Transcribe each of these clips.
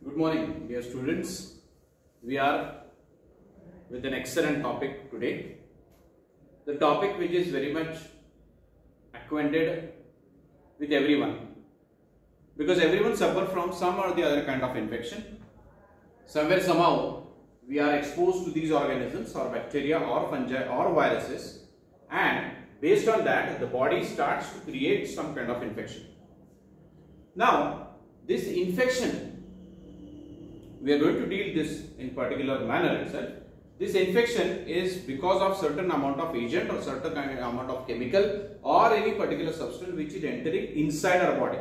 Good morning, dear students. We are with an excellent topic today. The topic which is very much acquainted with everyone, because everyone suffers from some or the other kind of infection. Somewhere, somehow, we are exposed to these organisms or bacteria or fungi or viruses, and based on that, the body starts to create some kind of infection. Now, this infection, we are going to deal this in particular manner itself. This infection is because of certain amount of agent or certain kind of amount of chemical or any particular substance which is entering inside our body.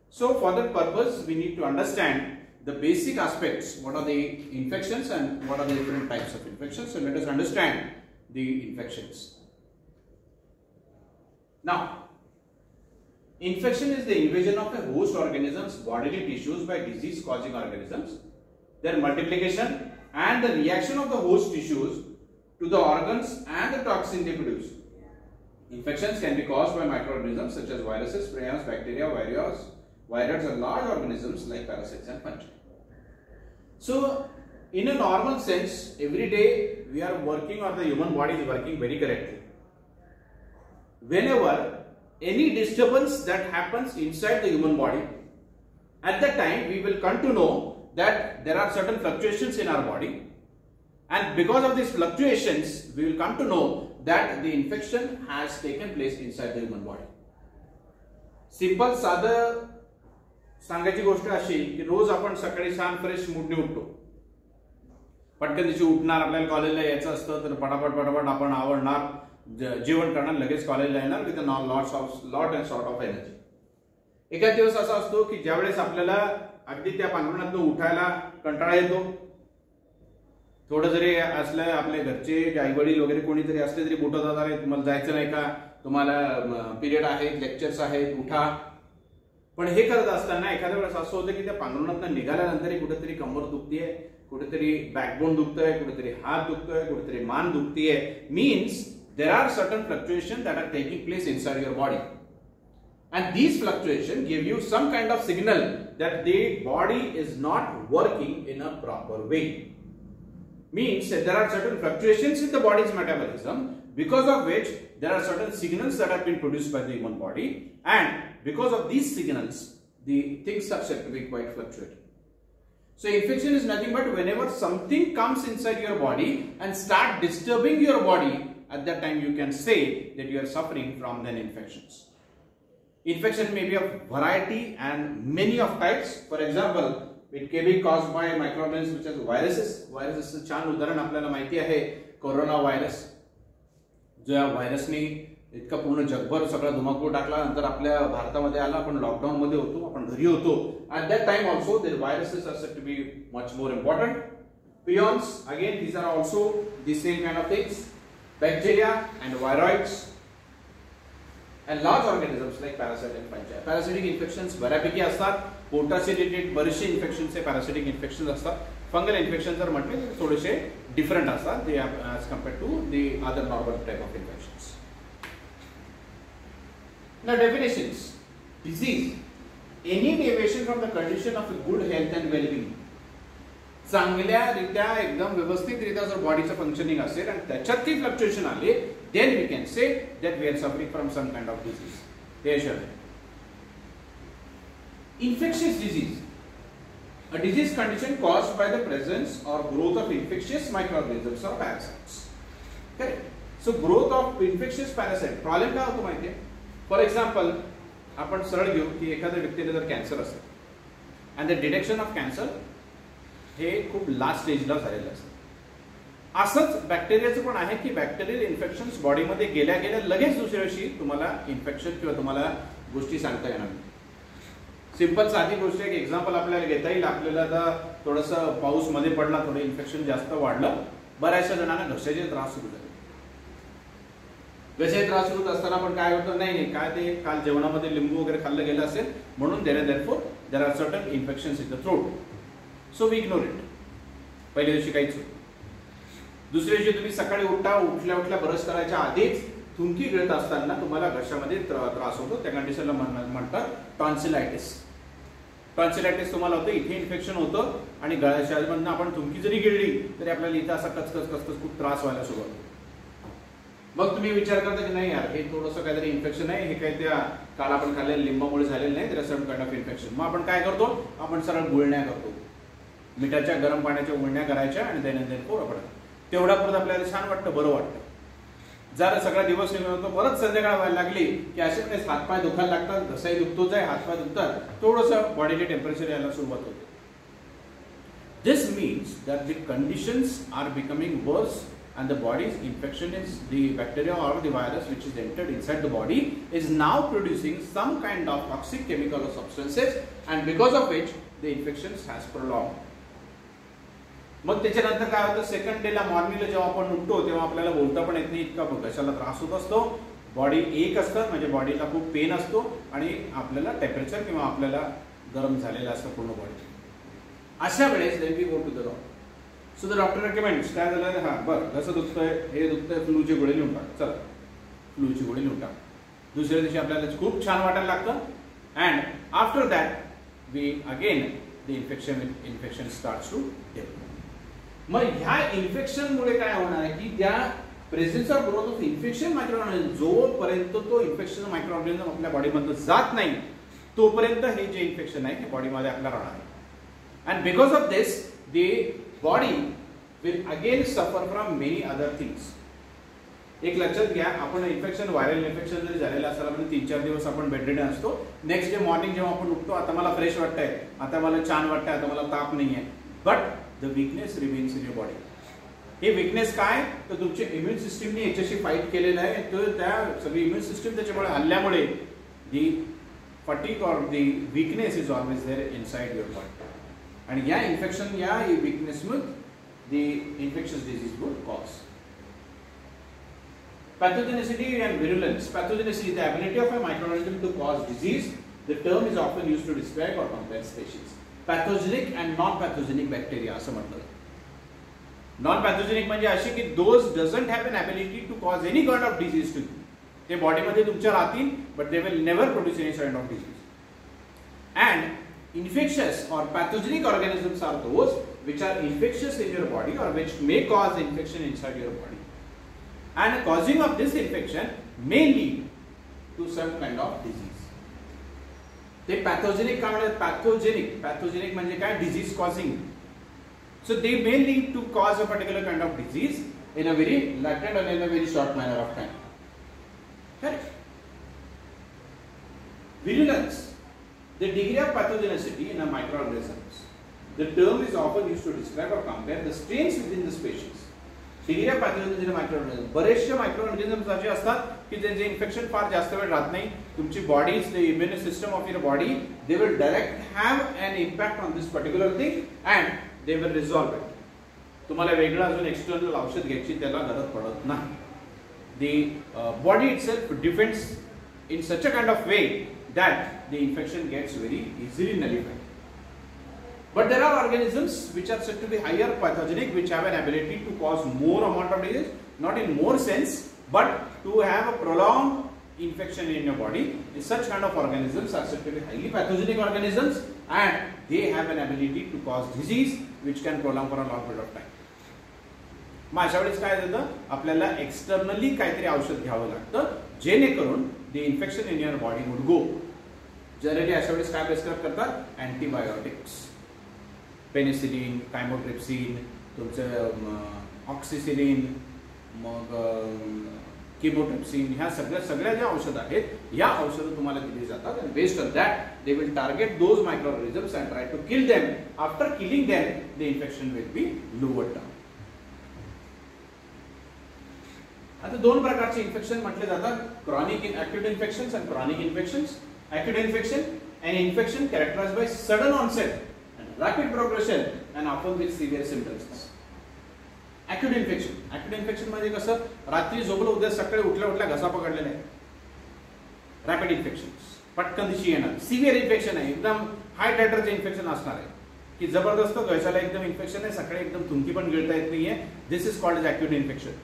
So for that purpose, we need to understand the basic aspects. What are the infections and what are the different types of infections? So let us understand the infections. Now, infection is the invasion of a host organism's bodily tissues by disease-causing organisms, their multiplication and the reaction of the host tissues to the organs and the toxin they produce. Infections can be caused by microorganisms such as viruses, prions, bacteria, viruses, and large organisms like parasites and fungi. So, in a normal sense, every day we are working, or the human body is working very correctly. Whenever any disturbance that happens inside the human body, at that time we will come to know that there are certain fluctuations in our body, and because of these fluctuations we will come to know that the infection has taken place inside the human body. Simple साधं सांगायची गोष्ट अशी की रोज आपण सकाळी छान fresh मूडने उठतो, पटकन दिवशी उठणार, आपल्याला कॉलेजला यायचं असतं तर पटापट आपण आवडणार, जेवण करणार, लगेच कॉलेजला येणार with lot and sort of energy. एखाद दिवस असा असतो की ज्यावेळेस आपल्याला अगदी त्या पांघरुणातून उठायला कंटाळा येतो. थोडं जरी असलं, आपल्या घरचे आई वडील वगैरे कोणीतरी असले तरी बोटं जाणार आहे, तुम्हाला जायचं नाही का, तुम्हाला पिरियड आहेत, लेक्चर्स आहेत, उठा. पण हे करत असताना एखाद्या वेळेस असं होतं की त्या पांघरुणातून निघाल्यानंतरही कुठेतरी कंबर दुखतीये, कुठेतरी बॅकबोन दुखतोय, कुठेतरी हात दुखतोय, कुठेतरी मान दुखतीये. Means there are certain fluctuations that are taking place inside your body, and these fluctuations give you some kind of signal that the body is not working in a proper way. Means that there are certain fluctuations in the body's metabolism, because of which there are certain signals that have been produced by the human body, and because of these signals the things are said to be quite fluctuating. So infection is nothing but whenever something comes inside your body and start disturbing your body, at that time you can say that you are suffering from then infections. Infection may be of variety and many of types. For example, it can be caused by microorganisms such as viruses. Viruses छान उदाहरण आपल्याला माहिती आहे, corona virus. जो या व्हायरसने इतका पूर्ण जगभर सगळा धुमाकूळ टाकला, नंतर आपल्या भारतामध्ये आला, आपण लॉकडाऊन मध्ये होतो, आपण घरी होतो. At that time also the viruses are said to be much more important. Prions, again these are also the same kind of things. Bacteria and viroids and large organisms like parasites and fungi. Parasitic infections बऱ्यापैकी असतात. पोटाशी related बरेचसे infections हे parasitic infections असतात. Fungal infection जर म्हटले तर थोडेसे डिफरंट असतात they as compared to the other normal type of infections. Now definitions. Disease, any deviation from the condition of good health and well-being. चांगल्यारीत्या एकदम व्यवस्थितरित्या जर बॉडीचं फंक्शनिंग असेल आणि त्याच्यात ती फ्लक्च्युएशन आली, then we can say that we are suffering from some kind of disease. ते अशा infectious disease, a disease condition caused by the presence or growth of infectious microorganisms or parasites. Correct. So growth of infectious parasite, problem काय होतो माहिती आहे? For example आपण सरळ घेऊ की एखाद्या व्यक्तीला जर कॅन्सर असेल and the detection of cancer हे खूप लास्ट स्टेजला झालेलं असतं. असंच बॅक्टेरियाचं पण आहे की बॅक्टेरियल इन्फेक्शन्स बॉडीमध्ये गेल्या लगेच दुसऱ्या दिवशी तुम्हाला इन्फेक्शन किंवा तुम्हाला गोष्टी सांगता येणार नाही. सिंपल साधी गोष्ट एक एक्झाम्पल आपल्याला घेता येईल. आपल्याला आता थोडंसं पाऊस मध्ये पडला, थोडं इन्फेक्शन जास्त वाढलं, बऱ्याचशा जणांना घशाचे त्रास सुरू झाले. घशाचे त्रास सुरू असताना पण काय होतं, नाही काय ते काल जेवणामध्ये लिंबू वगैरे खाल्लं गेलं असेल म्हणून there are certain infections in the throat. So we ignore it. पहिल्या दिवशी काहीच होत. दुसऱ्या दिवशी तुम्ही सकाळी उठल्या ब्रश करायच्या आधीच थुंकी गिळत असताना तुम्हाला घशामध्ये त्रास होतो. त्या कंडिशनला म्हणतात टॉन्सिलायटिस. टॉन्सिलायटिस तुम्हाला होतं, इथे इन्फेक्शन होतं आणि गळ्यामधनं आपण थुंकी जरी गिळली तरी आपल्याला इथं असा कचकच कचकच खूप त्रास व्हायला सुरुवात होतो. मग तुम्ही विचार करता की नाही यार हे थोडंसं काहीतरी इन्फेक्शन आहे, हे काही त्या काल आपण खाल्लेल्या लिंबामुळे झालेलं नाही, त्याला सम काइंड ऑफ इन्फेक्शन. मग आपण काय करतो, आपण सरळ गुळण्या करतो, मिठाच्या गरम पाण्याच्या गुळण्या करायच्या आणि दैनंदिन कोरं पडतं. तेवढा परत आपल्याला छान वाटतं, बरं वाटतं. जर सगळा दिवस निघून होतो, परत संध्याकाळ व्हायला लागली की असे काही हातपाय दुखायला लागतात, घसाही दुखतोच आहे, हातपाय दुखतात, थोडंसं बॉडीचे टेम्परेचर यायला सुरुवात होते. This means that the conditions are becoming worse and the body's infection is the bacteria or the virus which is entered inside the body is now producing some kind of toxic chemical or substances, and because of which the infections has prolonged. मग त्याच्यानंतर काय होतं, second डेला मॉर्निंगला जेव्हा आपण उठतो तेव्हा आपल्याला बोलता पण येत नाही, इतका घशाला त्रास होत असतो, बॉडी एक असतं म्हणजे बॉडीला खूप पेन असतो आणि आपल्याला टेम्परेचर किंवा आपल्याला गरम झालेलं असतं पूर्ण बॉडी. अशा वेळेस then we go to the doctor. So the doctor recommends काय झालं, हां बरं कसं दुखतंय, हे दुखतंय, फ्लूची गोळी लिहून टाक, चला फ्लूची गोळी लिहून टाक. दुसऱ्या दिवशी आपल्याला खूप छान वाटायला लागतं and after that we again the infection starts to develop. मग ह्या इन्फेक्शनमुळे काय होणार आहे की त्या presence of growth of infection microorganism, जोपर्यंत तो इन्फेक्शन मायक्रोऑर्गॅनिझम आपल्या बॉडीमधून जात नाही तोपर्यंत हे जे इन्फेक्शन आहे ते बॉडीमध्ये आपल्याला राहणार आहे. And because of this the body will again suffer from many other things. एक लक्षात घ्या, आपण इन्फेक्शन व्हायरल इन्फेक्शन जरी झालेलं असेल आपण 3-4 दिवस आपण बेडरिडन असतो, नेक्स्ट डे मॉर्निंग जेव्हा आपण उठतो आता मला फ्रेश वाटतंय, आता मला छान वाटतंय, आता मला ताप नाहीये, but the weakness remains in your body. हे वीकनेस काय, तर तुमच्या इम्युन सिस्टीमने याच्याशी फाईट केलेलं आहे, तर त्या सगळी इम्युन सिस्टीम त्याच्यामुळे हल्ल्यामुळे the fatigue or the weakness is always there inside your body. आणि या इन्फेक्शन या वीकनेसमध्ये the infectious disease will cause. Pathogenicity and virulence. Pathogenicity is the ability of a microorganism to cause disease. The term is often used to describe or compare species. Pathogenic and non-pathogenic bacteria असं म्हटलं. Non-pathogenic म्हणजे अशी की those doesn't have an ability to cause any kind of disease to you. ते बॉडीमध्ये तुमच्या राहतील, but they will never produce any kind of disease. And infectious or pathogenic organisms are those which are infectious in your body or which may cause infection inside your body. And causing of this infection may lead to some kind of disease. ते pathogenic काय म्हणतात, pathogenic म्हणजे काय, disease causing. So they may lead to cause a particular kind of disease in a very latent and in a very short manner of time. Correct? Virulence, the degree of pathogenicity in a microorganisms. The term is often used to describe or compare the strains within the species. Degree of pathogenicity microorganism. बरेचसे microorganisms असे असतात की ज्यांचे infection फार जास्त वेळ राहत नाही, तुमची bodies the immune system of your body they will direct have N impact on this particular thing and they will resolve it. तुम्हाला वेगळं अजून एक्सटर्नल औषध घ्यायची त्याला गरज पडत नाही. The body itself defends in such a kind of way that the infection gets very easily nullified. But there are organisms which are said to be higher pathogenic, which have an ability to cause more amount of disease, not in more sense, but to have a prolonged infection in your body. Such kind of organisms are said to be highly pathogenic organisms, and they have an ability to cause disease, which can prolong for a long period of time. मग अशा वेळेस काय होतं, आपल्याला externally काहीतरी औषध घ्यावं लागतं जेणेकरून the infection in your body would go. Generally अशा वेळेस काय प्रिस्क्राइब करतात, अँटीबायोटिक्स. पेनिसिलिन, कायमोट्रिप्सिन, तुमचं ऑक्सिसिलिन, मग किमोट्रिप्सिन, ह्या सगळ्या ज्या औषधं आहेत या औषधं तुम्हाला दिली जातात. आणि based on that they will target those microorganisms and try to kill them. After killing them the infection will be lowered down. आता दोन प्रकारचे इन्फेक्शन म्हटले जातात, chronic acute infections and chronic infections. Acute infection and infection characterised by sudden onset, rapid progression and often with severe symptoms. Acute infection. Acute infection म्हणजे कसं, रात्री झोपलो उद्या सकाळी उठल्या घसा पकडलेला आहे. रॅपिड इन्फेक्शन्स, पटकन दिशी येणार. सिव्हिअर इन्फेक्शन आहे, एकदम हाय टायटरचे इन्फेक्शन असणार आहे की जबरदस्त घशाला एकदम इन्फेक्शन आहे, सकाळी एकदम थुंकी पण गिळता येत नाहीये. This is called as acute infection.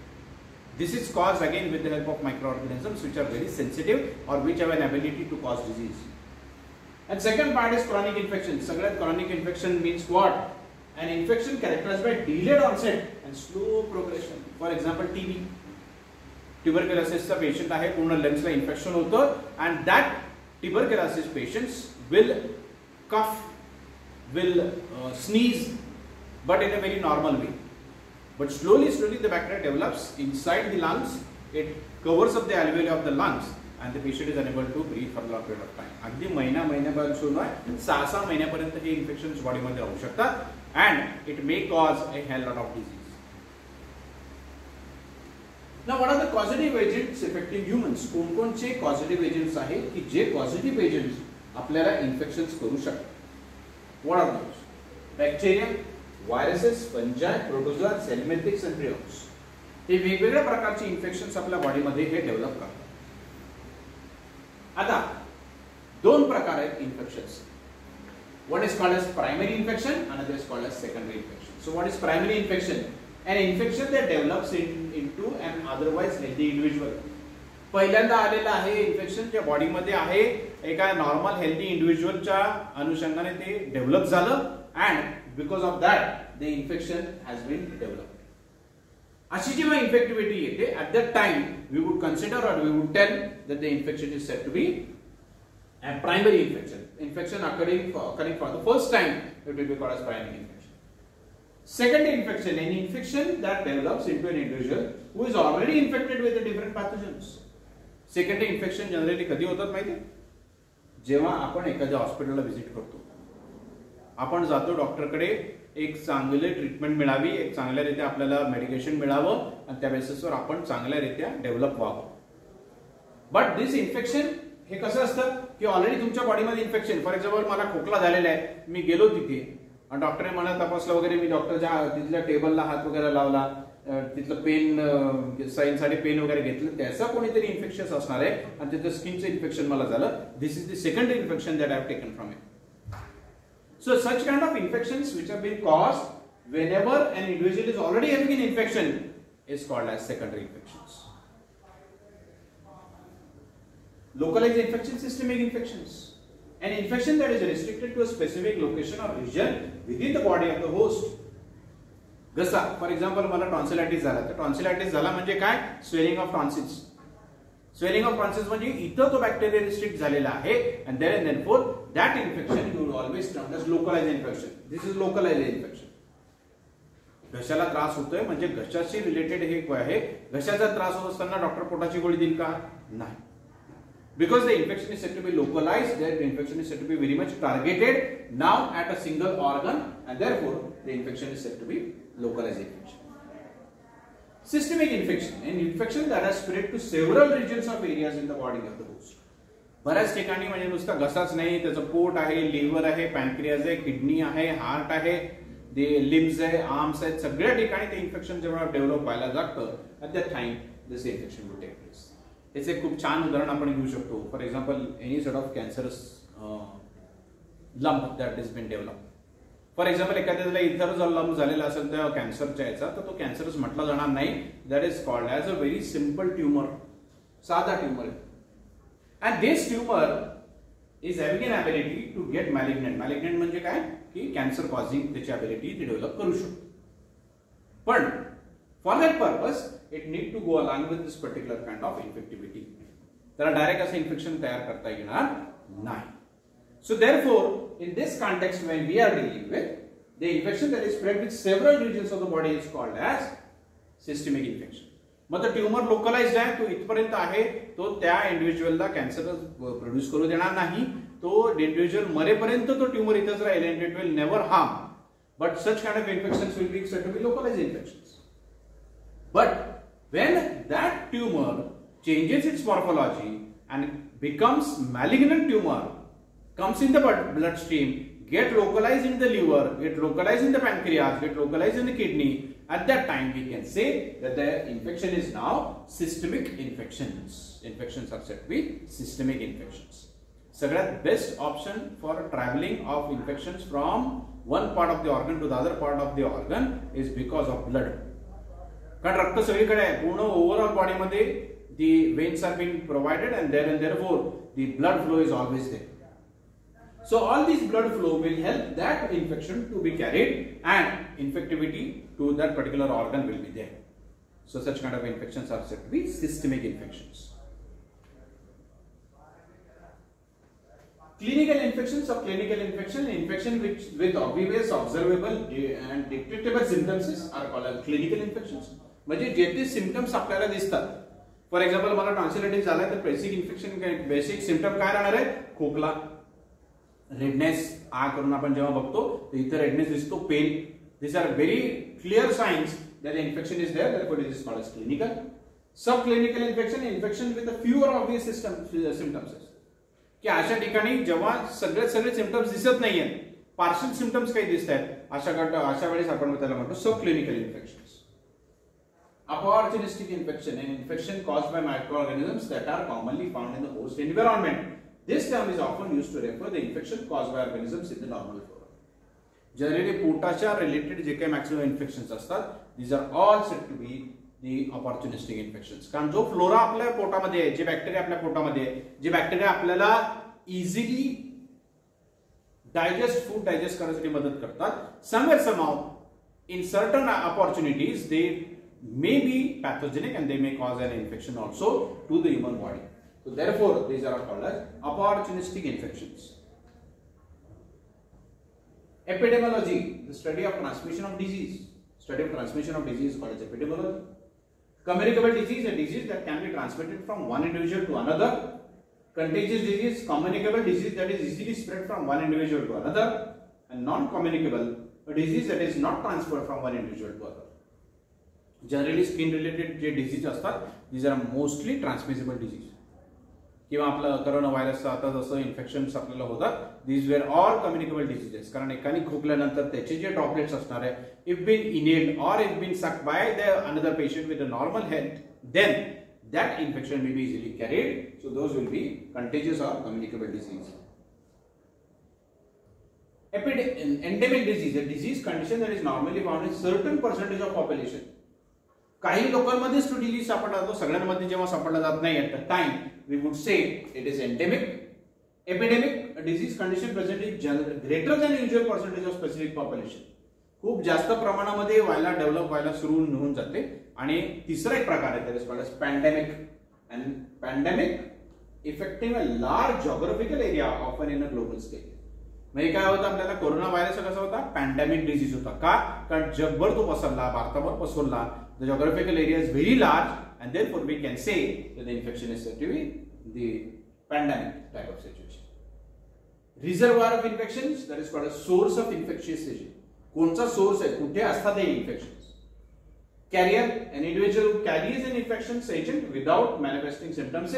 This is caused again with the help of microorganisms which are very sensitive or which have an ability to cause disease. And second part is chronic infection. सगळ्यात chronic infection means what? An infection characterized by delayed onset and slow progression. For example, TB. ट्युबरक्युलोसिसचा patient आहे, पूर्ण लंग्सला infection होतं, and that tuberculosis patients will cough, will sneeze, but in a very normal way. But slowly the bacteria develops inside the lungs. It covers up the alveoli of the lungs, and the patient is unable to breathe for a long period of time. अगदी महिन्यापासून 6 महिन्यापर्यंत हे infections बॉडीमध्ये राहू शकतात, and it may cause a hell lot of disease. Now, what are the causative agents affecting humans? कोणकोणचे causative agents आहेत की जे causative agents आपल्याला infections करू शकतात? What are those? Bacteria, viruses, fungi, protozoa, helminthics and prions. हे वेगवेगळ्या प्रकारचे infections आपल्या बॉडीमध्ये हे develop करतात. आता दोन प्रकार आहेत infections. One is called as primary infection, another is called as secondary infection. So what is primary infection? An infection that develops into an otherwise healthy individual. पहिल्यांदा आलेलं आहे इन्फेक्शन जे बॉडीमध्ये आहे, एका नॉर्मल हेल्दी इंडिव्हिज्युअलच्या अनुषंगाने ते डेव्हलप झालं, and because of that the infection has been developed. अशी जेव्हा इन्फेक्टिव्हिटी येते, at that time we would consider or we would tell that the infection is said to be a primary infection. Infection occurring for the first time, it will be called as primary infection. Secondary infection, an infection that develops into an individual who is already infected with the different pathogens. Secondary infection generally कधी होतात माहिती? जेव्हा आपण एखाद्या हॉस्पिटलला visit करतो, आपण जातो डॉक्टरकडे, एक चांगले ट्रीटमेंट मिळावी, एक चांगल्या रीत्या आपल्याला मेडिकेशन मिळावं, आणि त्या बेसिसवर आपण चांगल्या रीत्या डेव्हलप व्हावं. बट दिस इन्फेक्शन हे कसं असतं की ऑलरेडी तुमच्या बॉडीमध्ये इन्फेक्शन, फॉर एक्झाम्पल मला खोकला झालेला आहे, मी गेलो तिथे आणि डॉक्टरने मला तपासलं वगैरे, मी डॉक्टरच्या तिथल्या टेबलला हात वगैरे लावला, तिथलं पेन साईनसाठी पेन वगैरे घेतलं, त्याचा कोणीतरी इन्फेक्शन असणार आहे आणि त्याचं स्किनचं इन्फेक्शन मला झालं. This is the secondary infection that I have taken from it. So such kind of infections which have been caused whenever an individual is already having an infection is called as secondary infections. Localized infection, systemic infections. An infection that is restricted to a specific location or region within the body of the host. घसा, for example मला टॉन्सिलायटिस झाला, तर टॉन्सिलायटिस झाला म्हणजे काय? Swelling of tonsils. Swelling of tonsils म्हणजे इथं तो बॅक्टेरिया रिस्ट्रिक्ट झालेला आहे, and therefore that infection you will always term as localized infection. This is localized infection. घशाला त्रास होतोय म्हणजे घशाशी रिलेटेड हे आहे. घशाचा त्रास होत असताना डॉक्टर पोटाची गोळी देईल का? नाही. Because the infection is said to be localized, the infection is said to be very much targeted now at a single organ, and therefore the infection is said to be localized infection. Systemic infection, an infection that has spread to several regions of areas in the body of the host. बऱ्याच ठिकाणी म्हणजे नुसता घसाच नाही, त्याचं pot आहे, liver आहे, pancreas आहे, kidney आहे, हार्ट आहे, ते लिम्स आहे, आर्म्स आहेत, सगळ्या ठिकाणी ते इन्फेक्शन जेव्हा डेव्हलप व्हायला लागतं, at that time this infection will take place. याचे खूप छान उदाहरण आपण घेऊ शकतो. For example, any sort of cancerous lump that is been develop. For example, एखाद्याला इतर जर लंप झालेला असेल त्या कॅन्सरच्या याचा, तर तो कॅन्सरस म्हटला जाणार नाही. That is called as a very simple tumour, साधा tumour. And this tumour is having an ability to get malignant. Malignant म्हणजे काय की कॅन्सर कॉझिंग त्याची ॲबिलिटी ती डेव्हलप करू शकतो. पण for that purpose it need to go along with this particular kind of infectivity. त्याला डायरेक्ट असं इन्फेक्शन तयार करता येणार नाही. So therefore, in this context, when we are dealing with the infection that is spread with several regions of the body is called as systemic infection. मग तो tumour localised आहे, तो इथपर्यंत आहे, तो त्या इंडिव्हिज्युअलला कॅन्सर प्रोड्यूस करू देणार नाही. तो इंडिव्हिज्युअल मरेपर्यंत तो ट्युमर इथंच राहील, and it will never harm. But such kind of infections will be said to be localized infections. But when that tumor changes its morphology and becomes malignant tumor, comes in the bloodstream, get localized in the liver, get localized in the pancreas, get localized in the kidney, at that time we can say that the infection is now systemic infections. Infections are said to be systemic infections. सगळ्यात best option for travelling of infections from one part of the organ to the other part of the organ is because of blood. कारण रक्त सगळीकडे आहे, पूर्ण overall बॉडीमध्ये the veins are being provided and therefore the blood flow is always there. So all this blood flow will help that infection to be carried and infectivity to that particular organ will be there. So such kind of infections are said to be systemic infections. Clinical infections or clinical infection which with obvious, observable and detectable symptoms are called as clinical infections. म्हणजे जे ते symptoms आपल्याला दिसतात. For example मला टॉन्सिलायटिस झाला तर basic infection basic symptom काय राहणार आहे? खोकला, रेडनेस, आ करून आपण जेव्हा बघतो तर इथे रेडनेस दिसतो, pen. These are very clear signs that the infection is there. Therefore, it is called as clinical. Subclinical infection with a fewer obvious symptoms. की अशा ठिकाणी जेव्हा सगळे सिम्पटम्स दिसत नाहीयेत, पार्शियल सिम्पटम्स काही दिसत आहेत, अशा वेळेस आपण त्याला म्हणतो subclinical infections. Opportunistic infection, an infection caused by microorganisms that are commonly found in the host environment. This term is often used to refer the infection caused by organisms in the normal flora. Generally, पोटाच्या related जे काही maximum infections असतात, these are all said to be the opportunistic infections. कारण जो flora आपल्या पोटामध्ये आहे, जे bacteria आपल्या पोटामध्ये आहे, जे बॅक्टेरिया आपल्याला इझिली फूड डायजेस्ट करण्यासाठी मदत करतात, somewhere somehow in certain opportunities they may be pathogenic and they may cause an infection also to the human body. So therefore these are called as opportunistic infections. Epidemiology, the study of transmission of disease. Study of transmission of disease is called as epidemiology. Communicable disease, a disease that can be transmitted from one individual to another. Contagious disease, communicable disease that is easily spread from one individual to another. And non-communicable, a disease that is not transferred from one individual to another. Generally skin related J disease असतात, these are mostly transmissible disease. किंवा आपलं corona व्हायरसचं आता जसं infections आपल्याला होतात, these were all communicable diseases. कारण एकाने खोकल्यानंतर त्याचे जे ड्रॉपलेट्स असणार आहे, if been inhaled or if been sucked by the another patient with a normal health, then that infection may be easily carried. So those will be contagious or communicable disease. Endemic disease, a disease condition that is normally found in certain percentage of population. काही लोकांमध्येच तो disease सापडला जातो, सगळ्यांमध्ये जेव्हा सापडला जात नाही at the time we would say it is endemic. Epidemic, a disease condition present in greater than usual percentage of specific population. खूप जास्त प्रमाणामध्ये डेव्हलप व्हायला सुरू होऊन जाते. आणि तिसरा एक प्रकार आहे, that is called as pandemic. And pandemic affecting a large geographical area often in a global scale. म्हणजे काय होतं, आपल्याला कोरोना व्हायरस कसा होता? पॅन्डेमिक डिसीज होता. का? कारण जगभर तो पसरला, भारतावर पसरला. The geographical area is very large and therefore we can say that the infection is said to be the pandemic type of situation. Reservoir of infections, that is called a source of infectious agent. कोणचा source आहे, कुठे असतात हे infections? Carrier, an individual who carries an infectious agent without manifesting symptoms,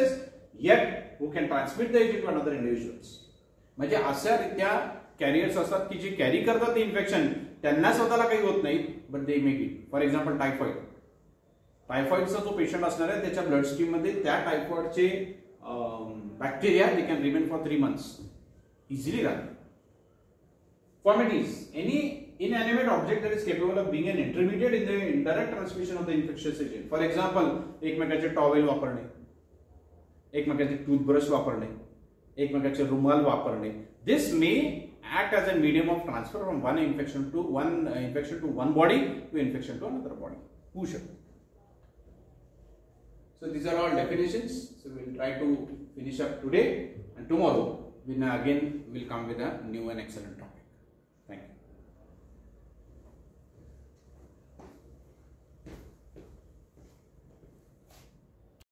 yet who can transmit the agent to another individuals. म्हणजे अशा रित्या carriers असतात की जे carry करतात ते इन्फेक्शन, त्यांना स्वतःला काही होत नाही, but they make it. For example टायफॉइडचा जो पेशंट असणार आहे, त्याच्या ब्लड स्ट्रीम मध्ये त्या टायफॉइडचे bacteria they can remain for 3 months easily राहते. Formalities, any inanimate object that is capable of being an intermediate in the indirect transmission of the infectious agent. For example एकमेकाचे towel वापरणे, एकमेकाचे toothbrush वापरणे, एकमेकाचे रुमाल वापरणे. This may act as a medium of transfer from one infection to one body to infection to another body. Who should? So these are all definitions. So we will try to finish up today, and tomorrow we again will come with a new and excellent topic.